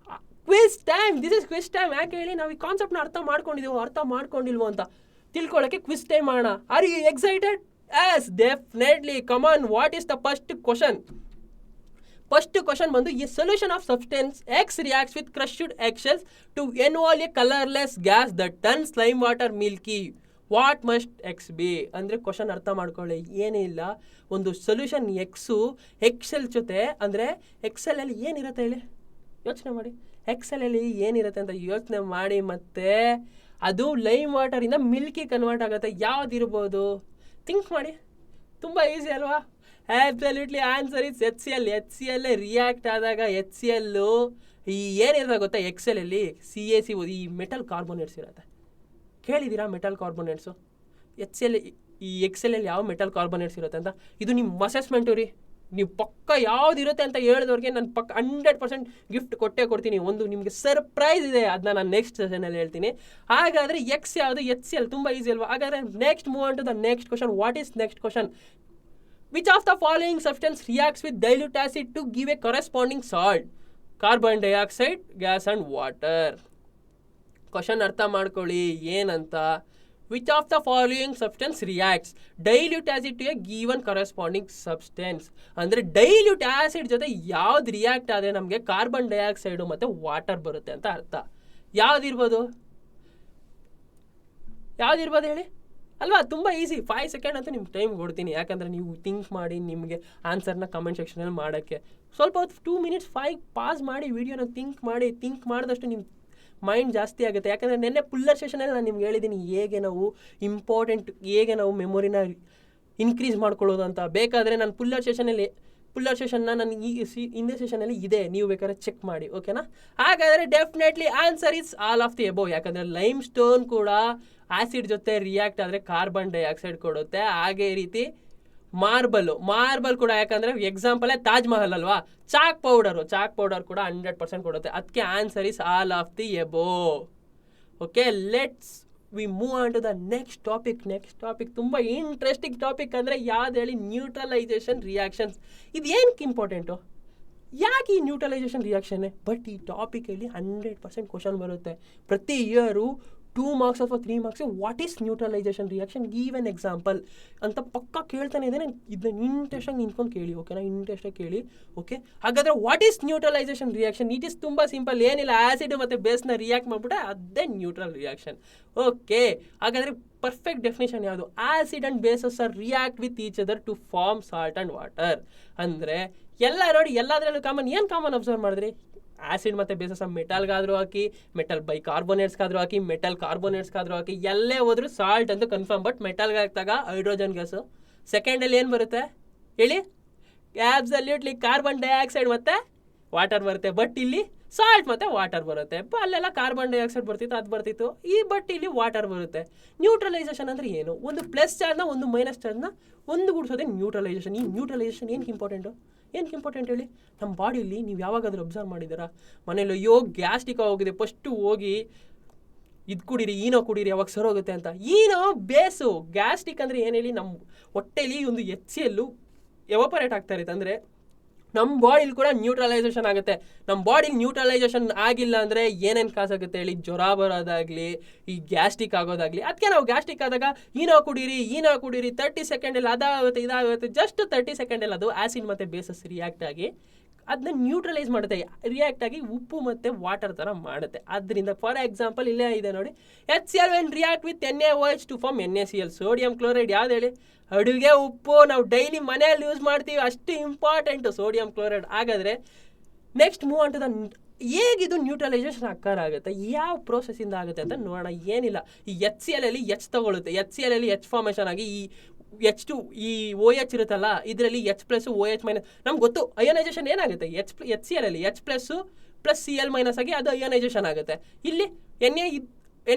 quiz time. This is quiz time. ಯಾಕೆ ಹೇಳಿ, ನಾವು ಈ ಕಾನ್ಸೆಪ್ಟ್ನ ಅರ್ಥ ಮಾಡ್ಕೊಂಡಿಲ್ವೋ ಅಂತ ತಿಳ್ಕೊಳ್ಳೋಕ್ಕೆ ಕ್ವಿಸ್ ಟೈಮ್ ಮಾಡೋಣ. Are you excited? Yes, definitely. Come on, what is the first question? First question ಬಂದು, a solution of substance X reacts with crushed eggshells to evolve a colourless gas that turns slime water milky. What must X be? ಅಂದರೆ ಕ್ವಶನ್ ಅರ್ಥ ಮಾಡ್ಕೊಳ್ಳಿ, ಏನೇ ಇಲ್ಲ. ಒಂದು ಸೊಲ್ಯೂಷನ್ ಎಕ್ಸು ಎಕ್ಸೆಲ್ ಜೊತೆ, ಅಂದರೆ ಎಕ್ಸೆಲಲ್ಲಿ ಏನಿರುತ್ತೆ ಹೇಳಿ, ಯೋಚನೆ ಮಾಡಿ. ಎಕ್ಸೆಲಲ್ಲಿ ಏನಿರುತ್ತೆ ಅಂತ ಯೋಚನೆ ಮಾಡಿ, ಮತ್ತು ಅದು ಲೈಮ್ ವಾಟರಿಂದ ಮಿಲ್ಕಿ ಕನ್ವರ್ಟ್ ಆಗುತ್ತೆ. ಯಾವುದಿರ್ಬೋದು? ಥಿಂಕ್ ಮಾಡಿ. ತುಂಬ ಈಸಿ ಅಲ್ವಾ? Absolutely answer is HCl. HCl react ಆದಾಗ HCl ಈ ಏನಿರುತ್ತೆ ಗೊತ್ತಾ, ಎಕ್ಸೆಲಲ್ಲಿ CaCO ಈ ಮೆಟಲ್ ಕಾರ್ಬೋನೇಟ್ಸ್ ಇರುತ್ತೆ. ಕೇಳಿದ್ದೀರಾ ಮೆಟಲ್ ಕಾರ್ಬೋನೇಟ್ಸು? ಈ ಎಕ್ಸೆಲಲ್ಲಿ ಯಾವ ಮೆಟಲ್ ಕಾರ್ಬೋನೇಟ್ಸ್ ಇರುತ್ತೆ ಅಂತ? ಇದು ನಿಮ್ಮ ಅಸೆಸ್ಮೆಂಟು ರೀ. ನೀವು ಪಕ್ಕ ಯಾವುದಿರುತ್ತೆ ಅಂತ ಹೇಳಿದವ್ರಿಗೆ ನಾನು ಪಕ್ಕ 100% ಗಿಫ್ಟ್ ಕೊಡ್ತೀನಿ. ಒಂದು ನಿಮಗೆ ಸರ್ಪ್ರೈಸ್ ಇದೆ, ಅದನ್ನ ನಾನು ನೆಕ್ಸ್ಟ್ ಸೆಷನಲ್ಲಿ ಹೇಳ್ತೀನಿ. ಹಾಗಾದರೆ ಎಕ್ಸ್ ಯಾವುದು? HCl. ತುಂಬ ಈಸಿ ಅಲ್ವಾ? ಹಾಗಾದರೆ next move on to the next question. What is next question? Which of the following substance reacts with dilute acid to give a corresponding salt? Carbon dioxide, gas and water. Question ಅರ್ಥ ಮಾಡ್ಕೊಳ್ಳಿ ಏನಂತ. Which of the following substance reacts dilute acid to a given corresponding substance. ಅಂದರೆ ಡೈಲ್ಯೂಟ್ ಆಸಿಡ್ ಜೊತೆ ಯಾವ್ದು ರಿಯಾಕ್ಟ್ ಆದರೆ ನಮಗೆ ಕಾರ್ಬನ್ ಡೈಆಕ್ಸೈಡು ಮತ್ತು ವಾಟರ್ ಬರುತ್ತೆ ಅಂತ ಅರ್ಥ. ಯಾವುದಿರ್ಬೋದು ಹೇಳಿ ಅಲ್ವಾ? ತುಂಬ ಈಸಿ. 5 ಸೆಕೆಂಡ್ ಅಂತೂ ನಿಮ್ಗೆ ಟೈಮ್ ಕೊಡ್ತೀನಿ, ಯಾಕಂದರೆ ನೀವು ಥಿಂಕ್ ಮಾಡಿ ನಿಮಗೆ ಆನ್ಸರ್ನ ಕಮೆಂಟ್ ಸೆಕ್ಷನಲ್ಲಿ ಮಾಡೋಕ್ಕೆ. ಸ್ವಲ್ಪ ಹೊತ್ತು 2 ಮಿನಿಟ್ಸ್ 5 ಪಾಸ್ ಮಾಡಿ ವಿಡಿಯೋನ ಥಿಂಕ್ ಮಾಡಿದಷ್ಟು ನಿಮ್ಮ ಮೈಂಡ್ ಜಾಸ್ತಿ ಆಗುತ್ತೆ. ಯಾಕಂದರೆ ನೆನ್ನೆ ಪುಲ್ಲರ್ ಸೆಷನಲ್ಲಿ ನಾನು ನಿಮ್ಗೆ ಹೇಳಿದ್ದೀನಿ ಹೇಗೆ ನಾವು ಮೆಮೊರಿನ ಇನ್ಕ್ರೀಸ್ ಮಾಡ್ಕೊಳ್ಳೋದು ಅಂತ. ಬೇಕಾದರೆ ನಾನು ಪುಲ್ಲರ್ ಸೆಷನ್ನ ನಾನು ಹಿಂದೆ ಸೆಷನಲ್ಲಿ ಇದೆ, ನೀವು ಬೇಕಾದ್ರೆ ಚೆಕ್ ಮಾಡಿ. ಓಕೆನಾ? ಹಾಗಾದರೆ definitely answer is all of the above. ಯಾಕಂದರೆ ಲೈಮ್ ಸ್ಟೋನ್ ಕೂಡ ಆ್ಯಸಿಡ್ ಜೊತೆ ರಿಯಾಕ್ಟ್ ಆದರೆ ಕಾರ್ಬನ್ ಡೈಆಕ್ಸೈಡ್ ಕೊಡುತ್ತೆ. ಹಾಗೆ ರೀತಿ ಮಾರ್ಬಲ್ ಕೂಡ, ಯಾಕಂದರೆ ಎಕ್ಸಾಂಪಲೇ ತಾಜ್ ಮಹಲ್ ಅಲ್ವಾ, ಚಾಕ್ ಪೌಡರ್ ಕೂಡ 100% ಕೊಡುತ್ತೆ. ಅದಕ್ಕೆ answer is all of the above. Okay, let's we move on to the next topic. ತುಂಬ ಇಂಟ್ರೆಸ್ಟಿಂಗ್ ಟಾಪಿಕ್. ಅಂದರೆ ಯಾವ್ದು ಹೇಳಿ? Neutralisation reactions. ಇದು ಏನಕ್ಕೆ ಇಂಪಾರ್ಟೆಂಟು? ಯಾಕೆ ಈ ನ್ಯೂಟ್ರಲೈಸೇಷನ್ ರಿಯಾಕ್ಷನ್ನೇ? ಬಟ್ ಈ ಟಾಪಿಕಲ್ಲಿ 100% ಕ್ವಶನ್ ಬರುತ್ತೆ ಪ್ರತಿ ಇಯರು. 2 ಮಾರ್ಕ್ಸ್ ಅಥವಾ 3 marks. What is neutralisation reaction? Give an example ಅಂತ ಪಕ್ಕ ಕೇಳ್ತಾನೆ ಇದ್ದೇನೆ. ಇದನ್ನ ಇಂಟ್ರೆಸ್ಟಾಗಿ ನಿಂತ್ಕೊಂಡು ಕೇಳಿ. ಓಕೆನಾ? ಇಂಟ್ರೆಸ್ಟಾಗಿ ಕೇಳಿ. ಓಕೆ, ಹಾಗಾದರೆ what is neutralisation reaction? It is ತುಂಬ ಸಿಂಪಲ್, ಏನಿಲ್ಲ. ಆ್ಯಸಿಡ್ ಮತ್ತು ಬೇಸ್ನ ರಿಯಾಕ್ಟ್ ಮಾಡಿಬಿಟ್ರೆ ಅದೇ ನ್ಯೂಟ್ರಲ್ ರಿಯಾಕ್ಷನ್. ಓಕೆ, ಹಾಗಾದರೆ ಪರ್ಫೆಕ್ಟ್ ಡೆಫಿನೇಷನ್ ಯಾವುದು? Acid and bases are react with each other to form salt and water. ಅಂದರೆ ಎಲ್ಲ ನೋಡಿ, ಎಲ್ಲದರಲ್ಲೂ ಕಾಮನ್ ಅಬ್ಸರ್ವ್ ಮಾಡಿದ್ರಿ? ಆ್ಯಸಿಡ್ ಮತ್ತು ಬೇಸಸ್ ಮೆಟಲ್ಗಾದರೂ ಹಾಕಿ, ಮೆಟಲ್ ಬೈ ಕಾರ್ಬೋನೇಟ್ಸ್ಗಾದರೂ ಹಾಕಿ, ಮೆಟಲ್ ಕಾರ್ಬೋನೇಟ್ಸ್ಗಾದರೂ ಹಾಕಿ, ಎಲ್ಲೇ ಹೋದರೂ ಸಾಲ್ಟ್ ಅಂತ ಕನ್ಫರ್ಮ್. ಬಟ್ ಮೆಟಲ್ಗೆ ಹಾಕಿದಾಗ ಹೈಡ್ರೋಜನ್ ಗ್ಯಾಸು. ಸೆಕೆಂಡಲ್ಲಿ ಏನು ಬರುತ್ತೆ ಹೇಳಿ? ಆಬ್ಸಲ್ಯೂಟ್ಲಿ ಕಾರ್ಬನ್ ಡೈಆಕ್ಸೈಡ್ ಮತ್ತು ವಾಟರ್ ಬರುತ್ತೆ. ಬಟ್ ಇಲ್ಲಿ ಸಾಲ್ಟ್ ಮತ್ತು ವಾಟರ್ ಬರುತ್ತೆ. ಅಲ್ಲೆಲ್ಲ ಕಾರ್ಬನ್ ಡೈಆಕ್ಸೈಡ್ ಬರ್ತಿತ್ತು. ಬಟ್ ಇಲ್ಲಿ ವಾಟರ್ ಬರುತ್ತೆ. ನ್ಯೂಟ್ರಲೈಸೇಷನ್ ಅಂದರೆ ಏನು? ಒಂದು ಪ್ಲಸ್ ಚಾರ್ಜ್ನ ಒಂದು ಮೈನಸ್ ಚಾರ್ಜ್ನ ಒಂದುಗೂಡಿಸೋದೇ ನ್ಯೂಟ್ರಲೈಸೇಷನ್. ಈ ನ್ಯೂಟ್ರಲೈಸೇಷನ್ ಏನಕ್ಕೆ ಇಂಪಾರ್ಟೆಂಟ್ ಹೇಳಿ? ನಮ್ಮ ಬಾಡಿಯಲ್ಲಿ ನೀವು ಯಾವಾಗಾದರೂ ಅಬ್ಸರ್ವ್ ಮಾಡಿದ್ದೀರಾ? ಮನೇಲಿ ಗ್ಯಾಸ್ಟ್ರಿಕ್ ಹೋಗಿದೆ, ಫಸ್ಟು ಹೋಗಿ ಇದು ಕುಡೀರಿ, ಈನೋ ಕುಡೀರಿ, ಅವಾಗ ಸರೋಗುತ್ತೆ ಅಂತ. ಈನೋ ಬೇಸು. ಗ್ಯಾಸ್ಟ್ರಿಕ್ ಅಂದರೆ ಏನು ಹೇಳಿ? ನಮ್ಮ ಹೊಟ್ಟೆಲಿ ಒಂದು HCl ಎವಾಪರೇಟ್ ಆಗ್ತಾ ಇರುತ್ತೆ. ಅಂದರೆ ನಮ್ಮ ಬಾಡಿಲಿ ಕೂಡ ನ್ಯೂಟ್ರಲೈಸೇಷನ್ ಆಗುತ್ತೆ. ನಮ್ಮ ಬಾಡಿಲಿ ನ್ಯೂಟ್ರಲೈಸೇಷನ್ ಆಗಿಲ್ಲ ಅಂದರೆ ಏನೇನು ಕಾಸಾಗುತ್ತೆ ಹೇಳಿ? ಜ್ವರ ಬರೋದಾಗಲಿ, ಈ ಗ್ಯಾಸ್ಟ್ರಿಕ್ ಆಗೋದಾಗಲಿ. ಅದಕ್ಕೆ ನಾವು ಗ್ಯಾಸ್ಟ್ರಿಕ್ ಆದಾಗ ಈನೋ ಕುಡೀರಿ 30 ಸೆಕೆಂಡಲ್ಲಿ ಇದಾಗುತ್ತೆ. ಜಸ್ಟ್ 30 ಸೆಕೆಂಡಲ್ಲಿ ಅದು ಆ್ಯಸಿಡ್ ಮತ್ತು ಬೇಸಸ್ ರಿಯಾಕ್ಟ್ ಆಗಿ ಅದನ್ನ ನ್ಯೂಟ್ರಲೈಸ್ ಮಾಡುತ್ತೆ. ರಿಯಾಕ್ಟ್ ಆಗಿ ಉಪ್ಪು ಮತ್ತು ವಾಟರ್ ಥರ ಮಾಡುತ್ತೆ. ಅದರಿಂದ ಫಾರ್ ಎಕ್ಸಾಂಪಲ್ ಇಲ್ಲೇ ಇದೆ ನೋಡಿ, HCl when react with NaOH to form NaCl. Sodium chloride ಯಾವ್ದು ಹೇಳಿ? ಅಡುಗೆ ಉಪ್ಪು. ನಾವು ಡೈಲಿ ಮನೆಯಲ್ಲಿ ಯೂಸ್ ಮಾಡ್ತೀವಿ, ಅಷ್ಟು ಇಂಪಾರ್ಟೆಂಟು ಸೋಡಿಯಂ ಕ್ಲೋರೈಡ್. ಹಾಗಾದರೆ next move on to the ಹೇಗಿದು ನ್ಯೂಟ್ರಲೈಸೇಷನ್ ಆಗುತ್ತೆ, ಯಾವ ಪ್ರೋಸೆಸ್ಸಿಂದ ಆಗುತ್ತೆ ಅಂತ ನೋಡೋಣ. ಏನಿಲ್ಲ, ಈ HCl H ತಗೊಳುತ್ತೆ. HCl H ಫಾರ್ಮೇಷನ್ ಆಗಿ ಈ H2 ಈ OH ಇರುತ್ತಲ್ಲ, ಇದರಲ್ಲಿ H+ OH ಮೈನಸ್. ನಮ್ಗೆ ಗೊತ್ತು ಅಯೋನೈಸೇಷನ್ ಏನಾಗುತ್ತೆ? HCl H+ Cl ಮೈನಸ್ ಆಗಿ ಅದು ಅಯೋನೈಸೇಷನ್ ಆಗುತ್ತೆ. ಇಲ್ಲಿ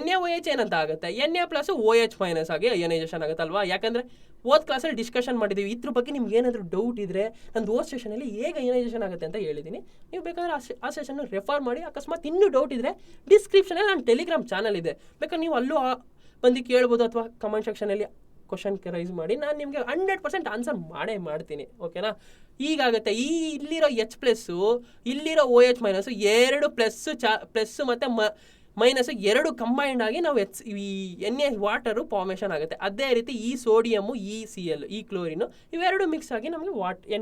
NaOH ಏನಂತ ಆಗುತ್ತೆ? Na+ OH ಮೈನಸ್ ಆಗಿ ಅಯೋನೈಸೇಷನ್ ಆಗುತ್ತಲ್ವಾ? ಯಾಕಂದರೆ ಓದ್ ಕ್ಲಾಸಲ್ಲಿ ಡಿಸ್ಕಷನ್ ಮಾಡಿದ್ದೀವಿ. ಇದ್ರ ಬಗ್ಗೆ ನಿಮ್ಗೆ ಏನಾದರೂ ಡೌಟ್ ಇದ್ದರೆ ನಂದು ಓದ್ ಸೆಷನಲ್ಲಿ ಹೇಗೆ ಅಯೋನೈಸೇಷನ್ ಆಗುತ್ತೆ ಅಂತ ಹೇಳಿದ್ದೀನಿ. ನೀವು ಬೇಕಾದರೆ ಆ ಸೆಷನ್ನು ರೆಫರ್ ಮಾಡಿ. ಅಕಸ್ಮಾತ್ ಇನ್ನೂ ಡೌಟ್ ಇದ್ದರೆ ಡಿಸ್ಕ್ರಿಪ್ಷನಲ್ಲಿ ನನ್ನ ಟೆಲಿಗ್ರಾಮ್ ಚಾನಲ್ ಇದೆ, ಬೇಕಾದ್ರೆ ನೀವು ಅಲ್ಲೂ ಬಂದು ಕೇಳ್ಬೋದು, ಅಥವಾ ಕಮೆಂಟ್ ಸೆಕ್ಷನಲ್ಲಿ ಕ್ವಶನ್ ರೈಸ್ ಮಾಡಿ ನಾನು ನಿಮಗೆ 100% ಆನ್ಸರ್ ಮಾಡೇ ಮಾಡ್ತೀನಿ. ಓಕೆನಾ? ಈಗಾಗುತ್ತೆ ಇಲ್ಲಿರೋ H+, ಇಲ್ಲಿರೋ OH- ಎರಡು ಪ್ಲಸ್ಸು ಮತ್ತು ಮೈನಸ್ಸು ಎರಡು ಕಂಬೈಂಡ್ ಆಗಿ ನಾವು ಈ NA ವಾಟರು ಫಾರ್ಮೇಷನ್ ಆಗುತ್ತೆ. ಅದೇ ರೀತಿ ಈ ಸೋಡಿಯಮ್ಮು, ಈ Cl, ಈ ಕ್ಲೋರಿನು ಇವೆರಡು ಮಿಕ್ಸ್ ಆಗಿ ನಮಗೆ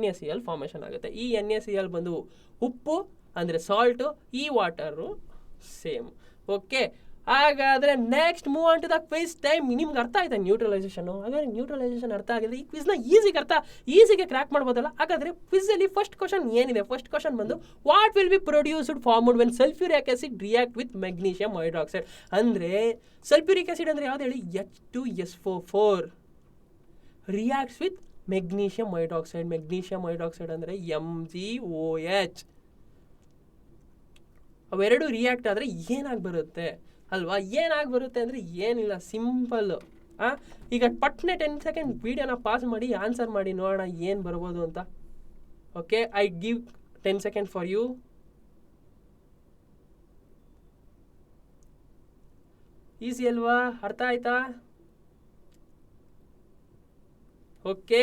NaCl ಫಾರ್ಮೇಷನ್ ಆಗುತ್ತೆ. ಈ NaCl ಬಂದು ಉಪ್ಪು ಅಂದರೆ ಸಾಲ್ಟು, ಈ ವಾಟರು ಸೇಮ್. ಓಕೆ, ಹಾಗಾದರೆ next move on to the quiz time. ನಿಮ್ಗೆ ಅರ್ಥ ಆಯ್ತಾ ನ್ಯೂಟ್ರಲೈಸೇಷನು? ಹಾಗಾದರೆ ನ್ಯೂಟ್ರಲೈಸೇಷನ್ ಅರ್ಥ ಆಗಿದ್ರೆ ಈ ಕ್ವಿಸ್ನ ಈಸಿಗೆ ಕ್ರ್ಯಾಕ್ ಮಾಡ್ಬೋದಲ್ಲ. ಹಾಗಾದರೆ ಕ್ವಿಝಲ್ಲಿ ಫಸ್ಟ್ ಕ್ವಶನ್ ಏನಿದೆ? ಫಸ್ಟ್ ಕ್ವಶನ್ ಬಂದು what will be produced formed when sulphuric acid react with magnesium hydroxide. ಅಂದರೆ ಸಲ್ಫ್ಯೂರಿಕ್ ಆಸಿಡ್ ಅಂದರೆ ಯಾವ್ದು ಹೇಳಿ? H2SO4 reacts with magnesium hydroxide. Magnesium hydroxide ಅಂದರೆ MgOH. ಅವೆರಡು ರಿಯಾಕ್ಟ್ ಆದರೆ ಏನಾಗಿ ಬರುತ್ತೆ ಅಲ್ವಾ? ಏನಾಗಿ ಬರುತ್ತೆ ಅಂದರೆ ಏನಿಲ್ಲ, ಸಿಂಪಲ್ಲು. ಈಗ ಪಟ್ನೆ 10 ಸೆಕೆಂಡ್ ವೀಡಿಯೋನ ಪಾಸ್ ಮಾಡಿ ಆನ್ಸರ್ ಮಾಡಿ ನೋಡೋಣ ಏನು ಬರ್ಬೋದು ಅಂತ. Okay, I give 10 second for you. Easy ಅಲ್ವಾ? ಅರ್ಥ ಆಯ್ತಾ? Okay,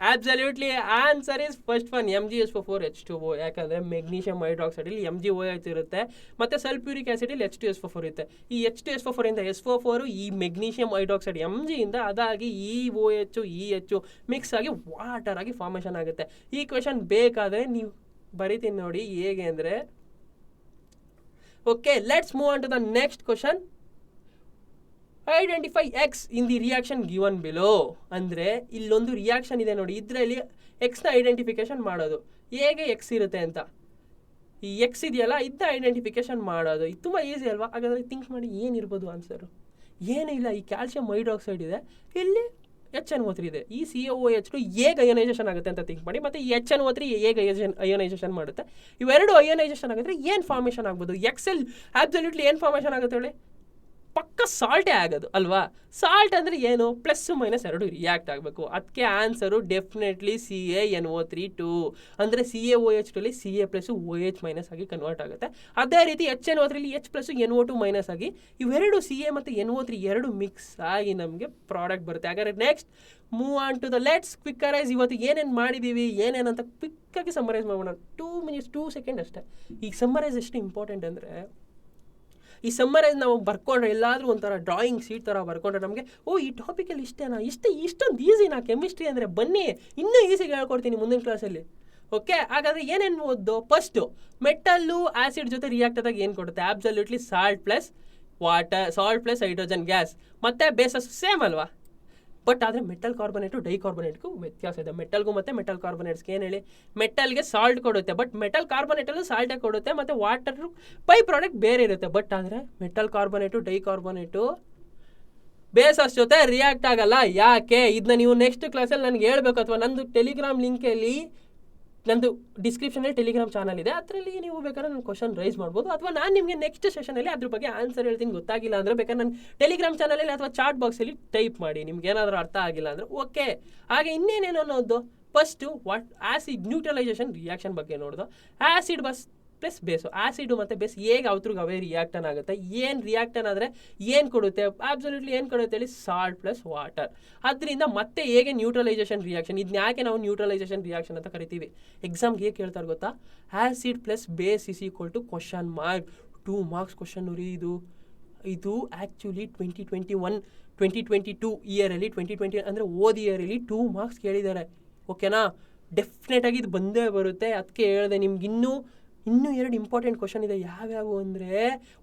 absolutely answer is first one MgSO4 H2O. ಯಾಕಂದರೆ ಮೆಗ್ನೀಷಿಯಂ ಹೈಡ್ರಾಕ್ಸೈಡ್ ಇಲ್ಲಿ MgOH ಇರುತ್ತೆ, ಮತ್ತು ಸಲ್ಫ್ಯೂರಿಕ್ ಆಸಿಡ್ ಇಲ್ಲಿ H2SO4 ಇರುತ್ತೆ. ಈ H2SO4 ಇಂದ SO4 ಈ ಮೆಗ್ನೀಷಿಯಂ ಹೈಡ್ರಾಕ್ಸೈಡ್ Mg ಅದಾಗಿ ಈ OH ಈ H ಮಿಕ್ಸ್ ಆಗಿ ವಾಟರ್ ಆಗಿ ಫಾರ್ಮೇಷನ್ ಆಗುತ್ತೆ. ಈ ಕ್ವೆಶನ್ ಬೇಕಾದರೆ ನೀವು ಬರಿತೀನಿ ನೋಡಿ ಹೇಗೆ ಅಂದರೆ. Okay, let's move on to the next question. Identify X in the reaction given below. ಅಂದರೆ ಇಲ್ಲೊಂದು ರಿಯಾಕ್ಷನ್ ಇದೆ ನೋಡಿ, ಇದರಲ್ಲಿ Xನ ಐಡೆಂಟಿಫಿಕೇಶನ್ ಮಾಡೋದು. ಹೇಗೆ X ಇರುತ್ತೆ ಅಂತ ಈ X ಇದೆಯಲ್ಲ, ಇದನ್ನ ಐಡೆಂಟಿಫಿಕೇಶನ್ ಮಾಡೋದು. ಇದು ತುಂಬ ಈಸಿ ಅಲ್ವಾ? ಹಾಗಾದರೆ ಥಿಂಕ್ ಮಾಡಿ ಏನಿರ್ಬೋದು ಆನ್ಸರು? ಏನೂ ಇಲ್ಲ, ಈ ಕ್ಯಾಲ್ಸಿಯಂ ಹೈಡ್ರಾಕ್ಸೈಡ್ ಇದೆ, ಇಲ್ಲಿ HNO3 ಇದೆ. ಈ COOH2 ಹೇಗೆ ಅಯೋನೈಸೇಷನ್ ಆಗುತ್ತೆ ಅಂತ ಥಿಂಕ್ ಮಾಡಿ, ಮತ್ತು ಈ HNO3 ಹೇಗೆ ಅಯೋನೈಸೇಷನ್ ಮಾಡುತ್ತೆ. ಇವೆರಡು ಅಯೋನೈಸೇಷನ್ ಆಗಿದ್ರೆ ಏನು ಫಾರ್ಮೇಷನ್ ಆಗ್ಬೋದು? ಎಕ್ಸೆಲ್ ಆಬ್ಸಲ್ಯೂಟ್ಲಿ ಏನು ಫಾರ್ಮೇಷನ್ ಆಗುತ್ತೆ ಹೇಳಿ? ಪಕ್ಕ ಸಾಲ್ಟೇ ಆಗೋದು ಅಲ್ವಾ? ಸಾಲ್ಟ್ ಅಂದರೆ ಏನು? ಪ್ಲಸ್ ಮೈನಸ್ ಎರಡು ರಿಯಾಕ್ಟ್ ಆಗಬೇಕು. ಅದಕ್ಕೆ ಆನ್ಸರು ಡೆಫಿನೆಟ್ಲಿ CaNO3 ಅಂದರೆ CaOH2 Ca+OH- ಆಗಿ ಕನ್ವರ್ಟ್ ಆಗುತ್ತೆ. ಅದೇ ರೀತಿ HNO3 H+NO2- ಆಗಿ ಇವೆರಡು Ca ಮತ್ತು NO3 ಎರಡು ಮಿಕ್ಸ್ ಆಗಿ ನಮಗೆ ಪ್ರಾಡಕ್ಟ್ ಬರುತ್ತೆ. ಹಾಗಾದರೆ next move on to the let's ಕ್ವಿಕ್ಕರೈಸ್. ಇವತ್ತು ಏನೇನು ಮಾಡಿದ್ದೀವಿ ಏನೇನಂತ ಕ್ವಿಕ್ಕಾಗಿ ಸಮ್ಮರೈಸ್ ಮಾಡೋಣ. 2 ಮಿನಿಟ್ಸ್ 2 ಸೆಕೆಂಡ್ ಅಷ್ಟೇ. ಈಗ ಸಮ್ಮರೈಸ್ ಎಷ್ಟು ಇಂಪಾರ್ಟೆಂಟ್ ಅಂದರೆ, ಈ ಸಮ್ಮರೈಸ್ ನಾವು ಬರ್ಕೊಂಡ್ರೆ ಎಲ್ಲಾದರೂ ಒಂಥರ ಡ್ರಾಯಿಂಗ್ ಶೀಟ್ ಥರ ಬರ್ಕೊಂಡ್ರೆ ನಮಗೆ ಈ ಟಾಪಿಕಲ್ಲಿ ಇಷ್ಟೇನಾ, ಇಷ್ಟೊಂದು ಈಸಿನಾ ಕೆಮಿಸ್ಟ್ರಿ ಅಂದರೆ? ಬನ್ನಿ ಇನ್ನೂ ಈಸಿಗೆ ಹೇಳ್ಕೊಡ್ತೀನಿ ಮುಂದಿನ ಕ್ಲಾಸಲ್ಲಿ. ಓಕೆ, ಹಾಗಾದರೆ ಏನೇನು ಓದ್ದು? ಫಸ್ಟು ಮೆಟಲ್ಲು ಆ್ಯಸಿಡ್ ಜೊತೆ ರಿಯಾಕ್ಟ್ ಆದಾಗ ಏನು ಕೊಡುತ್ತೆ? Absolutely salt plus water, salt plus hydrogen gas. ಮತ್ತು ಬೇಸಸ್ ಸೇಮ್ ಅಲ್ವಾ? ಬಟ್ ಆದರೆ ಮೆಟಲ್ ಕಾರ್ಬೊನೇಟು ಡೈಕಾರ್ಬೊನೇಟ್ಗೂ ವ್ಯತ್ಯಾಸ ಇದೆ. ಮೆಟಲ್ಗೂ ಮತ್ತು ಮೆಟಲ್ ಕಾರ್ಬೊನೇಟ್ಸ್ಗೆ ಏನು ಹೇಳಿ? ಮೆಟಲ್ಗೆ ಸಾಲ್ಟ್ ಕೊಡುತ್ತೆ, ಬಟ್ ಮೆಟಲ್ ಕಾರ್ಬೊನೇಟಲ್ಲೂ ಸಾಲ್ಟೇ ಕೊಡುತ್ತೆ, ಮತ್ತು ವಾಟರು ಬೈ ಪ್ರಾಡಕ್ಟ್ ಬೇರೆ ಇರುತ್ತೆ. ಬಟ್ ಆದರೆ ಮೆಟಲ್ ಕಾರ್ಬೊನೇಟು ಡೈಕಾರ್ಬೊನೇಟು ಬೇಸಸ್ ಜೊತೆ ರಿಯಾಕ್ಟ್ ಆಗಲ್ಲ. ಯಾಕೆ? ಇದನ್ನ ನೀವು ನೆಕ್ಸ್ಟ್ ಕ್ಲಾಸಲ್ಲಿ ನನಗೆ ಹೇಳ್ಬೇಕು, ಅಥವಾ ನಂದು ಟೆಲಿಗ್ರಾಮ್ ಲಿಂಕಲ್ಲಿ, ನಂದು ಡಿಸ್ಕ್ರಿಪ್ಷನಲ್ಲಿ ಟೆಲಿಗ್ರಾಮ್ ಚಾನಲ್ ಇದೆ, ಅದರಲ್ಲಿ ನೀವು ಬೇಕಾದ್ರೆ ನನ್ನ ಕ್ವಶನ್ ರೈಸ್ ಮಾಡ್ಬೋದು, ಅಥವಾ ನಾನು ನಿಮಗೆ ನೆಕ್ಸ್ಟ್ ಸೆಷನಲ್ಲಿ ಅದ್ರ ಬಗ್ಗೆ ಆನ್ಸರ್ ಹೇಳ್ತೀನಿ. ಗೊತ್ತಾಗಿಲ್ಲ ಅಂದರೆ ಬೇಕಾದ್ರೆ ನನ್ನ ಟೆಲಿಗ್ರಾಮ್ ಚಾನಲಲ್ಲಿ ಅಥವಾ ಚಾಟ್ ಬಾಕ್ಸಲ್ಲಿ ಟೈಪ್ ಮಾಡಿ, ನಿಮ್ಗೆ ಏನಾದರೂ ಅರ್ಥ ಆಗಿಲ್ಲ ಅಂದರೆ. ಓಕೆ, ಹಾಗೆ ಇನ್ನೇನೇನು ಅನ್ನೋದು? ಫಸ್ಟು ಆ್ಯಸಿಡ್ ನ್ಯೂಟ್ರಲೈಸೇಷನ್ ರಿಯಾಕ್ಷನ್ ಬಗ್ಗೆ ನೋಡೋದು. ಆ್ಯಸಿಡ್ ಪ್ಲಸ್ ಬೇಸು, ಆ್ಯಸಿಡು ಮತ್ತು ಬೇಸ್ ಹೇಗೆ ಅವ್ರಿಗೆ ಅವೇ ರಿಯಾಕ್ಟನ್ ಆಗುತ್ತೆ, ಏನು ರಿಯಾಕ್ಟನ್ ಆದರೆ ಏನು ಕೊಡುತ್ತೆ? ಆಬ್ಸಲ್ಯೂಟ್ಲಿ ಏನು ಕೊಡುತ್ತೆ ಹೇಳಿ? Salt plus water. ಅದರಿಂದ ಮತ್ತೆ ಹೇಗೆ ನ್ಯೂಟ್ರಲೈಸೇಷನ್ ರಿಯಾಕ್ಷನ್, ಇದನ್ನ ಯಾಕೆ ನಾವು ನ್ಯೂಟ್ರಲೈಸೇಷನ್ ರಿಯಾಕ್ಷನ್ ಅಂತ ಕರಿತೀವಿ? ಎಕ್ಸಾಮ್ಗೆ ಹೇಗೆ ಕೇಳ್ತಾರೆ ಗೊತ್ತಾ? Acid plus base is equal to question mark 2 marks question ರೀ ಇದು ಆ್ಯಕ್ಚುಲಿ 2022 ಇಯರಲ್ಲಿ 2020 ಅಂದರೆ ಓದ್ ಇಯರಲ್ಲಿ 2 ಮಾರ್ಕ್ಸ್ ಕೇಳಿದ್ದಾರೆ. ಓಕೆನಾ? ಡೆಫಿನೆಟಾಗಿ ಇದು ಬಂದೇ ಬರುತ್ತೆ. ಅದಕ್ಕೆ ಹೇಳಿದೆ ನಿಮ್ಗೆ ಇನ್ನೂ 2 ಇಂಪಾರ್ಟೆಂಟ್ ಕ್ವಶನ್ ಇದೆ. ಯಾವ್ಯಾವು ಅಂದರೆ,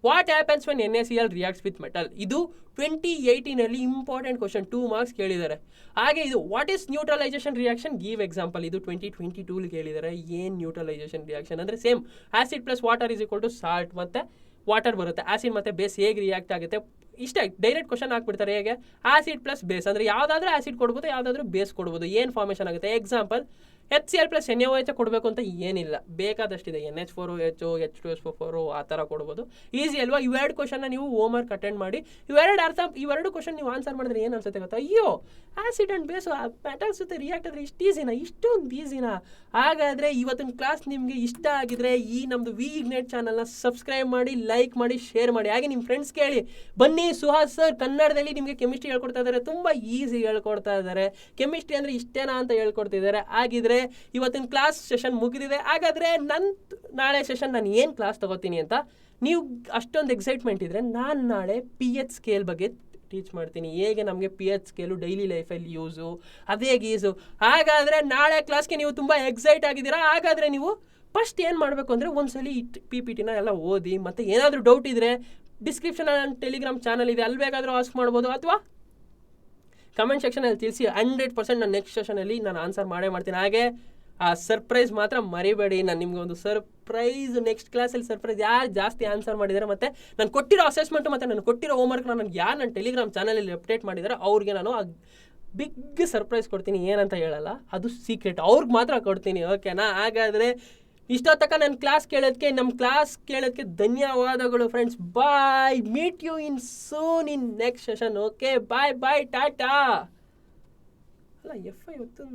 what happens when NaCl reacts with metal. ಇದು 2018 ಇಂಪಾರ್ಟೆಂಟ್ ಕ್ವಶನ್, 2 ಮಾರ್ಕ್ಸ್ ಕೇಳಿದ್ದಾರೆ. ಹಾಗೆ ಇದು what is neutralisation reaction, give example. ಇದು 2022 ಕೇಳಿದ್ದಾರೆ. ಏನು ನ್ಯೂಟ್ರಲೈಸೇಷನ್ ರಿಯಾಕ್ಷನ್ ಅಂದರೆ same acid plus water is equal to salt, ಮತ್ತು ವಾಟರ್ ಬರುತ್ತೆ. ಆ್ಯಸಿಡ್ ಮತ್ತು ಬೇಸ್ ಹೇಗೆ ರಿಯಾಕ್ಟ್ ಆಗುತ್ತೆ ಇಷ್ಟೇ. ಡೈರೆಕ್ಟ್ ಕ್ವಶನ್ ಹಾಕ್ಬಿಡ್ತಾರೆ. ಹೇಗೆ? ಆ್ಯಸಿಡ್ ಪ್ಲಸ್ ಬೇಸ್ ಅಂದರೆ ಯಾವುದಾದ್ರೂ ಆ್ಯಸಿಡ್ ಕೊಡ್ಬೋದು, ಯಾವುದಾದ್ರೂ ಬೇಸ್ ಕೊಡ್ಬೋದು. ಏನು ಫಾರ್ಮೇಷನ್ ಆಗುತ್ತೆ? ಎಕ್ಸಾಂಪಲ್ HCl ಪ್ಲಸ್ NaOH ಕೊಡಬೇಕು ಅಂತ ಏನಿಲ್ಲ, ಬೇಕಾದಷ್ಟಿದೆ. NH4OH, H2SO4 ಆ ಥರ ಕೊಡ್ಬೋದು. ಈಸಿ ಅಲ್ವಾ? ಇವೆರಡು ಕ್ವಶನ್ನ ನೀವು ಹೋಮ್ ವರ್ಕ್ ಅಟೆಂಡ್ ಮಾಡಿ. ಇವೆರಡು ಕ್ವಶನ್ ನೀವು ಆನ್ಸರ್ ಮಾಡಿದ್ರೆ ಏನು ಅನ್ಸುತ್ತೆ ಗೊತ್ತಾ? ಅಯ್ಯೋ, ಆಸಿಡ್ ಆ್ಯಂಡ್ ಬೇಸು ಮೆಟಲ್ಸ್ ಜೊತೆ ರಿಯಾಕ್ಟ್ ಆದರೆ ಇಷ್ಟೊಂದು ಈಸಿನಾ? ಹಾಗಾದರೆ ಇವತ್ತಿನ ಕ್ಲಾಸ್ ನಿಮಗೆ ಇಷ್ಟ ಆಗಿದ್ರೆ ಈ ನಮ್ಮದು ವಿಗ್ನೇಟ್ ಚಾನಲ್ನ ಸಬ್ಸ್ಕ್ರೈಬ್ ಮಾಡಿ, ಲೈಕ್ ಮಾಡಿ, ಶೇರ್ ಮಾಡಿ. ಹಾಗೆ ನಿಮ್ಮ ಫ್ರೆಂಡ್ಸ್ ಕೇಳಿ, ಬನ್ನಿ ಸುಹಾಸ್ ಸರ್ ಕನ್ನಡದಲ್ಲಿ ನಿಮಗೆ ಕೆಮಿಸ್ಟ್ರಿ ಹೇಳ್ಕೊಡ್ತಾ ಇದ್ದಾರೆ, ತುಂಬ ಈಸಿ ಹೇಳ್ಕೊಡ್ತಾ ಇದ್ದಾರೆ. ಕೆಮಿಸ್ಟ್ರಿ ಅಂದರೆ ಇಷ್ಟೇನಾ ಅಂತ ಹೇಳ್ಕೊಡ್ತಿದ್ದಾರೆ. ಆಗಿದ್ರೆ ಇವತ್ತಿನ ಕ್ಲಾಸ್ ಸೆಷನ್ ಮುಗಿದಿದೆ. ಹಾಗಾದರೆ ನಾಳೆ ಸೆಷನ್ ನಾನು ಏನು ಕ್ಲಾಸ್ ತಗೋತೀನಿ ಅಂತ ನೀವು ಅಷ್ಟೊಂದು ಎಕ್ಸೈಟ್ಮೆಂಟ್ ಇದ್ದರೆ, ನಾನು ನಾಳೆ pH ಸ್ಕೇಲ್ ಬಗ್ಗೆ ಟೀಚ್ ಮಾಡ್ತೀನಿ. ಹೇಗೆ ನಮಗೆ pH ಸ್ಕೇಲು ಡೈಲಿ ಲೈಫಲ್ಲಿ ಯೂಸು, ಅದೇ ಯೂಸು. ಹಾಗಾದರೆ ನಾಳೆ ಕ್ಲಾಸ್ಗೆ ನೀವು ತುಂಬ ಎಕ್ಸೈಟ್ ಆಗಿದ್ದೀರಾ. ಹಾಗಾದರೆ ನೀವು ಫಸ್ಟ್ ಏನು ಮಾಡಬೇಕು ಅಂದರೆ ಒಂದ್ಸಲಿ PPTನ ಎಲ್ಲ ಓದಿ, ಮತ್ತು ಏನಾದರೂ ಡೌಟ್ ಇದ್ದರೆ ಡಿಸ್ಕ್ರಿಪ್ಷನ್ ಟೆಲಿಗ್ರಾಮ್ ಚಾನಲ್ ಇದೆ, ಅಲ್ಲಿ ಬೇಕಾದರೂ ಆಸ್ಕ್ ಮಾಡ್ಬೋದು, ಅಥವಾ ಕಮೆಂಟ್ ಸೆಕ್ಷನಲ್ಲಿ ತಿಳಿಸಿ. 100% ನಾನು ನೆಕ್ಸ್ಟ್ ಸೆಷನಲ್ಲಿ ನಾನು ಆನ್ಸರ್ ಮಾಡ್ತೀನಿ. ಹಾಗೆ ಆ ಸರ್ಪ್ರೈಸ್ ಮಾತ್ರ ಮರಿಬೇಡಿ. ನಾನು ನಿಮಗೆ ಒಂದು ಸರ್ಪ್ರೈಸ್, ನೆಕ್ಸ್ಟ್ ಕ್ಲಾಸಲ್ಲಿ ಸರ್ಪ್ರೈಸ್ ಯಾರು ಜಾಸ್ತಿ ಆನ್ಸರ್ ಮಾಡಿದ್ದಾರೆ, ಮತ್ತು ನಾನು ಕೊಟ್ಟಿರೋ ಅಸೆಸ್ಮೆಂಟು ಮತ್ತು ನಾನು ಕೊಟ್ಟಿರೋ ಹೋಮ್ವರ್ಕ್ನ ನನಗೆ ಯಾರು ನನ್ನ ಟೆಲಿಗ್ರಾಮ್ ಚಾನಲಲ್ಲಿ ಅಪ್ಡೇಟ್ ಮಾಡಿದ್ದಾರೆ ಅವ್ರಿಗೆ ನಾನು ಬಿಗ್ ಸರ್ಪ್ರೈಸ್ ಕೊಡ್ತೀನಿ. ಏನಂತ ಹೇಳಲ್ಲ, ಅದು ಸೀಕ್ರೆಟ್, ಅವ್ರಿಗೆ ಮಾತ್ರ ಕೊಡ್ತೀನಿ. ಓಕೆನಾ? ಹಾಗಾದರೆ ಇಷ್ಟೊತ್ತಕ ನನ್ನ ನಮ್ಮ ಕ್ಲಾಸ್ ಕೇಳೋದಕ್ಕೆ ಧನ್ಯವಾದಗಳು friends. Bye, meet you in soon in next session. Okay, bye, ಟಾಟಾ. ಅಲ್ಲ F5 ಹೊತ್ತು